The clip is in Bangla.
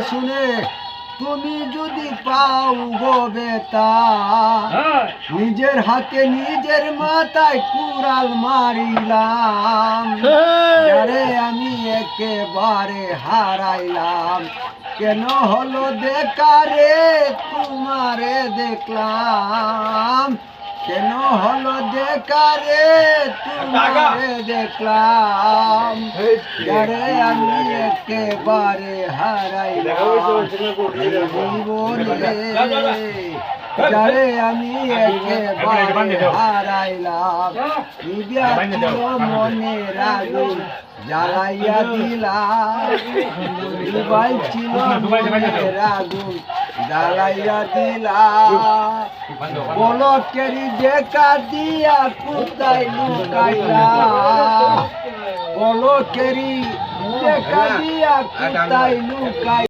শুনে তুমি যদি পাও গো বেতা, নিজের হাতে নিজের মাথায় কুড়াল মারিলাম, আরে আমি একেবারে হারাইলাম। কেন হলো দেখারে তোমারে দেখলাম, কেন হলো দেখারে তোমারে দেখলাম, আরে আমি একেবারে হারাইলাম জীবনে, যারে আমি একেবারে হারাইলাম। মনের আগুন জ্বালাইয়া দিলাম, ছিল মনের আগুন জ্বালাইয়া দিলাম। পলকেরি দেখা দিয়া কোথায় লুকাইলা, পলকেরি দেখা দিয়া কোথায় লুকাই